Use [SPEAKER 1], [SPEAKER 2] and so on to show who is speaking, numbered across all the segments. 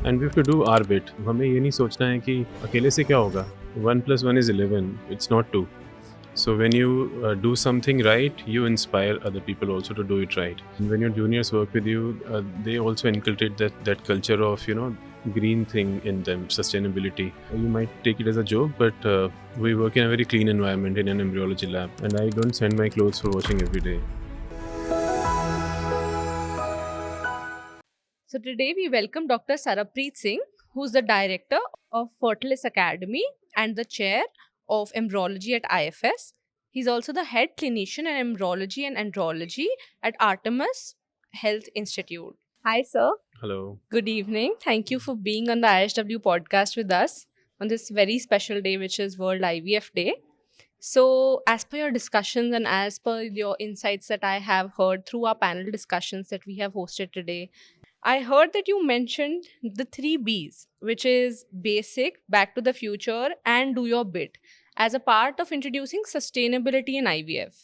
[SPEAKER 1] And we have to do our bit. हमें ये नहीं सोचना है कि अकेले से क्या होगा. 1+1 is 11. It's not 2. So when you do something right, you inspire other people also to do it right. And when your juniors work with you, they also inculcate that culture of green thing in them, sustainability. You might take it as a joke, but we work in a very clean environment in an embryology lab, and I don't send my clothes for washing every day.
[SPEAKER 2] So today we welcome Dr. Sarabpreet Singh, who's the director of Fertilis Academy and the chair of embryology at IFS. He's also the head clinician in embryology and andrology at Artemis Health Institute. Hi, sir.
[SPEAKER 1] Hello.
[SPEAKER 2] Good evening. Thank you for being on the IHW podcast with us on this very special day, which is World IVF Day. So, as per your discussions and as per your insights that I have heard through our panel discussions that we have hosted today, I heard that you mentioned the 3 Bs, which is basic, back to the future, and do your bit, as a part of introducing sustainability in IVF.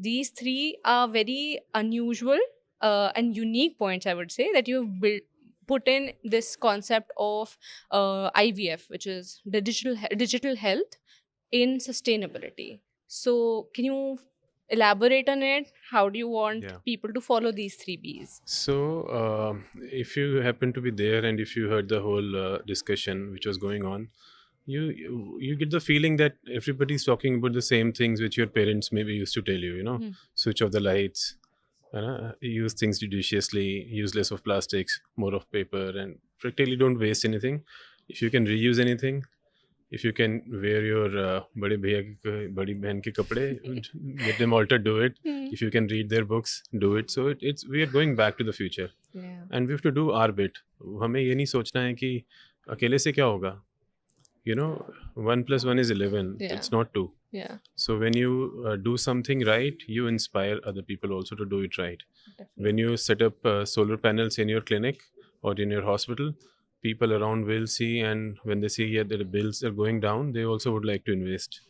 [SPEAKER 2] These three are very unusual and unique points, I would say, that you've put in this concept of IVF, which is the digital health in sustainability. So, can you elaborate on it? How do you want people to follow these 3 Bs?
[SPEAKER 1] So, if you happen to be there and if you heard the whole discussion which was going on, you get the feeling that everybody's talking about the same things which your parents maybe used to tell you. Switch off the lights, use things judiciously, use less of plastics, more of paper, and practically don't waste anything. If you can reuse anything, if you can wear your bade bhaiya ki badi behan ke kapde, get them altered, do it. If you can read their books, do it. So we are going back to the future. And we have to do our bit. हमें ये नहीं सोचना है कि अकेले से क्या होगा. 1+1 is 11. It's not 2. So when you do something right, you inspire other people also to do it right. Definitely. When you set up solar panels in your clinic or in your hospital, people around will see, and when they see that the bills are going down, they also would like to invest.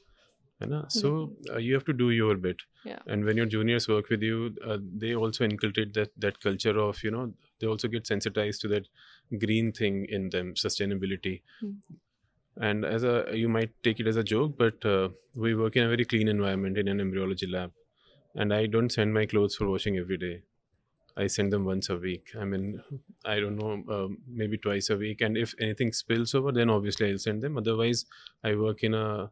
[SPEAKER 1] So you have to do your bit. And when your juniors work with you, they also inculcate that culture of they also get sensitized to that green thing in them, sustainability. And you might take it as a joke, but we work in a very clean environment in an embryology lab, and I don't send my clothes for washing every day. I send them once a week. I mean, I don't know, maybe twice a week. And if anything spills over, then obviously I'll send them. Otherwise, I work in a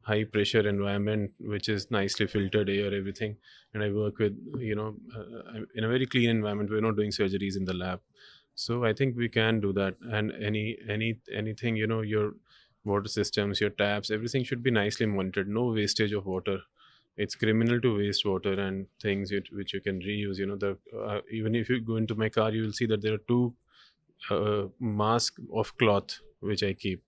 [SPEAKER 1] high pressure environment, which is nicely filtered air, everything. And I work with, in a very clean environment. We're not doing surgeries in the lab. So I think we can do that. And anything, your water systems, your taps, everything should be nicely monitored. No wastage of water. It's criminal to waste water and things which you can reuse. Even if you go into my car, you will see that there are 2 masks of cloth which I keep.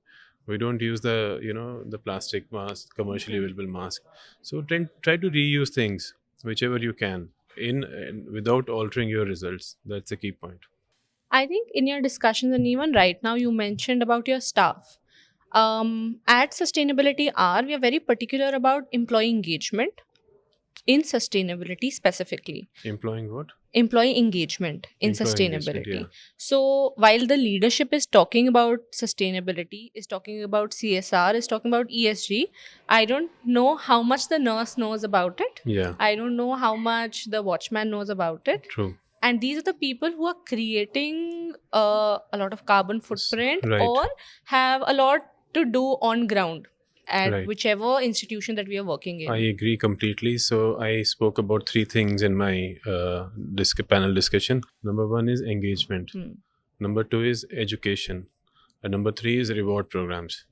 [SPEAKER 1] We don't use the plastic mask, commercially available mask. So try to reuse things whichever you can in without altering your results. That's the key point.
[SPEAKER 2] I think in your discussions and even right now, you mentioned about your staff. At Sustainability R, we are very particular about employee engagement in sustainability specifically.
[SPEAKER 1] Employing what?
[SPEAKER 2] Employee engagement in sustainability.
[SPEAKER 1] Yeah.
[SPEAKER 2] So while the leadership is talking about sustainability, is talking about CSR, is talking about ESG, I don't know how much the nurse knows about it.
[SPEAKER 1] Yeah.
[SPEAKER 2] I don't know how much the watchman knows about it.
[SPEAKER 1] True.
[SPEAKER 2] And these are the people who are creating a lot of carbon footprint,
[SPEAKER 1] right,
[SPEAKER 2] or have a lot to do on ground at
[SPEAKER 1] right,
[SPEAKER 2] whichever institution that we are working in.
[SPEAKER 1] I agree completely. So I spoke about 3 things in my panel discussion. Number 1 is engagement. Number 2 is education. And number 3 is reward programs.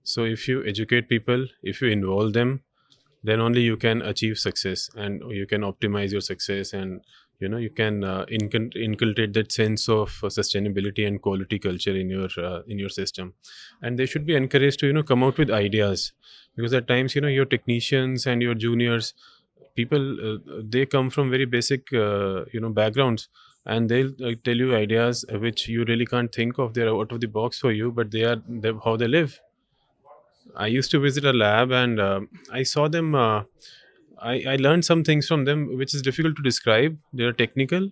[SPEAKER 1] So if you educate people, if you involve them, then only you can achieve success, and you can optimize your success, and you can inculcate that sense of sustainability and quality culture in your system. And they should be encouraged to come out with ideas, because at times your technicians and your juniors, people, they come from very basic backgrounds, and they'll tell you ideas which you really can't think of. They're out of the box for you, but they're how they live. I used to visit a lab, and I saw them. I learned some things from them which is difficult to describe. They are technical,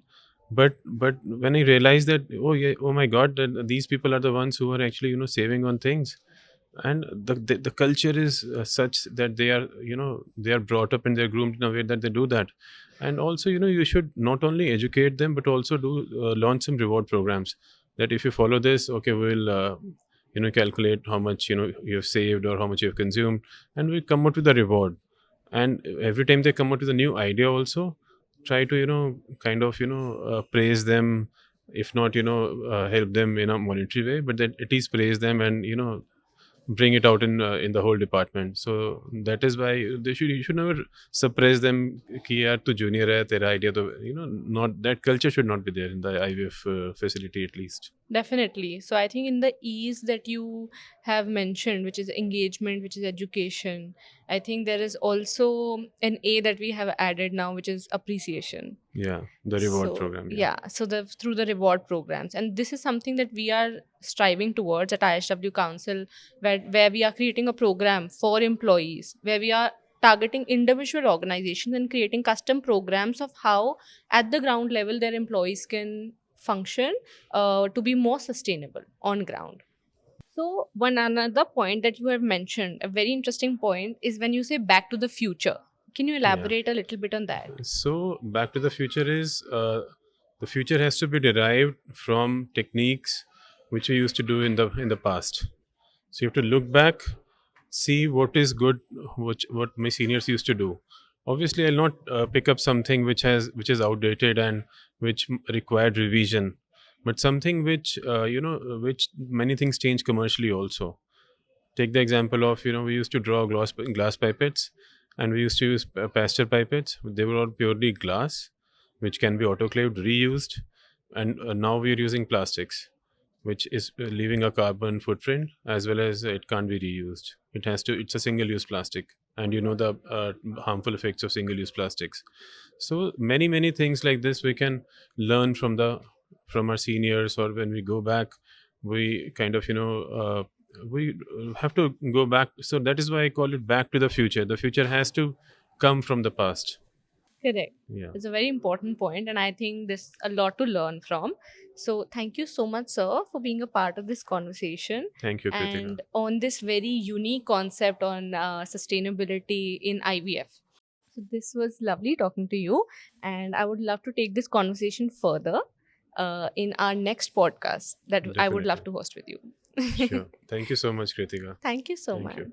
[SPEAKER 1] but when I realized that, oh yeah, oh my god, that these people are the ones who are actually saving on things. And the culture is such that they are they are brought up and they're groomed in a way that they do that. And also you should not only educate them but also do launch some reward programs, that if you follow this, okay, we'll calculate how much you've saved or how much you've consumed, and we come out with a reward. And every time they come out with a new idea also, try to kind of praise them, if not help them in a monetary way, but that at least praise them and bring it out in the whole department. So that is why you should never suppress them कि यार तू junior है, तेरा idea तो not, that culture should not be there in the IVF facility at least.
[SPEAKER 2] Definitely. So I think in the E's that you have mentioned, which is engagement, which is education, I think there is also an A that we have added now, which is appreciation.
[SPEAKER 1] Yeah, the reward program.
[SPEAKER 2] Yeah. So through the reward programs, and this is something that we are striving towards at IHW Council, where we are creating a program for employees, where we are targeting individual organizations and creating custom programs of how at the ground level their employees can function to be more sustainable on ground. So one another point that you have mentioned, a very interesting point, is when you say back to the future. Can you elaborate a little bit on that?
[SPEAKER 1] So back to the future is the future has to be derived from techniques which we used to do in the past. So you have to look back, see what is good, what my seniors used to do. Obviously, I'll not pick up something which is outdated and which required revision, but something which which many things change commercially also. Take the example of we used to draw glass pipettes, and we used to use pasture pipettes. They were all purely glass, which can be autoclaved, reused, and now we are using plastics, which is leaving a carbon footprint, as well as it can't be reused. It's a single-use plastic, and the harmful effects of single-use plastics. So many things like this we can learn from our seniors, or when we go back, we kind of we have to go back. So that is why I call it back to the future. The future has to come from the past.
[SPEAKER 2] Correct.
[SPEAKER 1] Yeah.
[SPEAKER 2] It's a very important point, and I think there's a lot to learn from. So, thank you so much, sir, for being a part of this conversation.
[SPEAKER 1] Thank you, Kritika.
[SPEAKER 2] And on this very unique concept on sustainability in IVF. So, this was lovely talking to you, and I would love to take this conversation further in our next podcast that I would love to host with you.
[SPEAKER 1] Sure. Thank you so much, Kritika.
[SPEAKER 2] Thank you so much.
[SPEAKER 1] You.